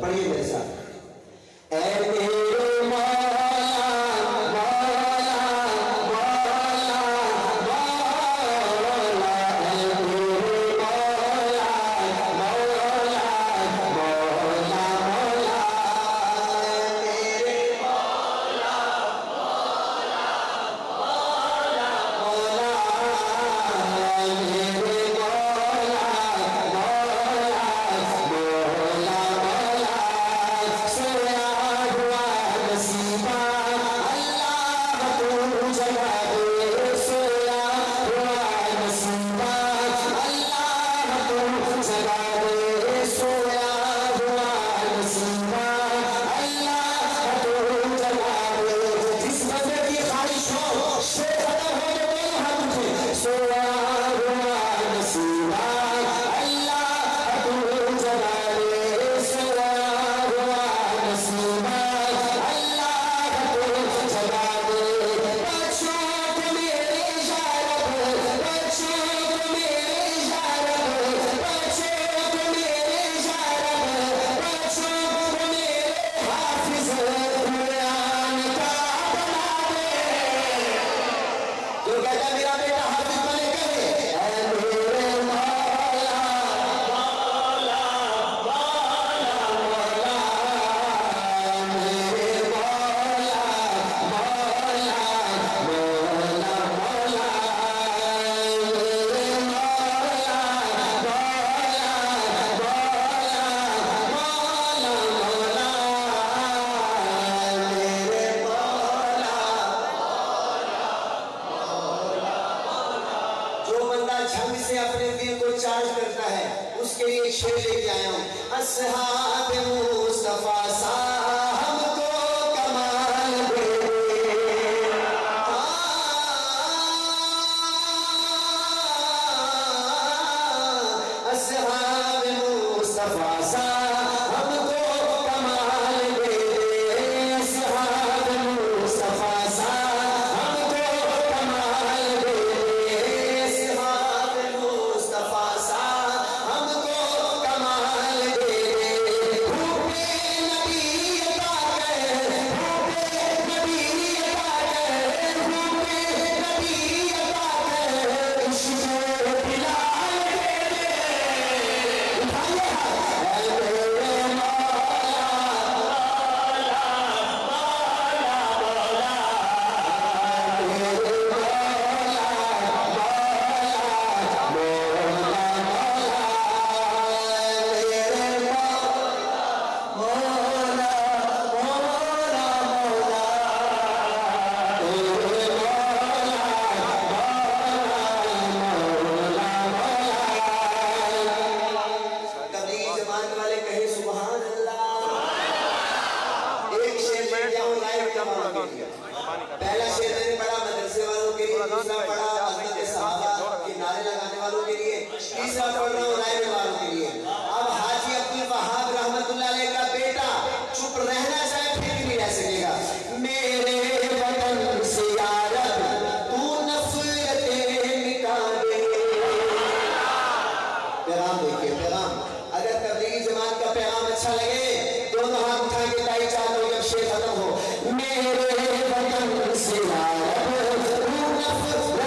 پڑھیے میرے ساتھ. اے میرے مولا مولا مولا مولا، اے میرے مولا مولا مولا مولا، میرے مولا مولا مولا مولا، میرے مولا مولا مولا مولا. سویا ہوا نصیبہ اللہ تو جگا دے، سویا ہوا نصیبہ اللہ تو جگا دے، سویا ہوا نصیبہ اللہ تو جگا دے. جس بندے کی خواہش ہو شیر ختم ہو جو دل ہاتھ اٹھے، سویا ہوا نصیبہ اللہ تو جگا دے، سویا ہوا نصیبہ اللہ تو جگا دے. بچوں کو میرے یا رب، بچوں کو میرے یا رب، بچوں کو میرے یا رب، بچوں کو میرے حافظ قرآن کا بنا دے. جو کہتا ہے میرا بیٹا حافظ بنے کہے، اے میرے مولا مولا مولا مولا، میرے مولا مولا مولا مولا، میرے مولا مولا مولا مولا مولا، میرے مولا. جو بندہ جھنگ سے اپنے دل کو چارج کرتا ہے اس کے لیے ایک شعر لے کے آیا ہوں. اصحاب مصطفیٰ صاحب کو کمال دے دے، اصحاب مصطفیٰ صاحب کو کمال دے دے، اصحاب مصطفیٰ صاحب کو کمال دے دے، اصحاب مصطفیٰ صاحب کو کمال دے دے. حب نبی عطا کر، حب نبی عطا کر، حب نبی عطا کر، عشق بلال دے دے. اٹھائیے ہاتھ. اے میرے مولا مولا مولا مولا، میرے مولا مولا مولا مولا، میرے مولا مولا مولا مولا، میرے مولا مولا مولا. تبلیغ جماعت والے کہے سبحان اللہ. ایک شعر لے کے آؤں لائیو جماعت کے لیے. پہلا شعر میں نے پڑھا مدرسے والوں کے لیے، دوسرا پڑھا حضرت صحابہ کے نعرے لگانے والوں کے لیے، تیسرا پڑھ رہا ہوں لائیو والوں کے لیے. اب حاجی عبدالوہاب رحمت اللہ علیہ کا بیٹا چپ رہنا چاہے پھر بھی نہیں رہ سکے گا. میرے وطن سے یا رب تو نفرتیں مٹا دے. پیغام دیکھیے پیغام. اگر تبلیغی جماعت کا پیغام اچھا لگے دونوں ہاتھ اٹھا کے تائی چاہتا ہوں جب شعر ختم ہو. میرے وطن سے یا رب تو نفرتیں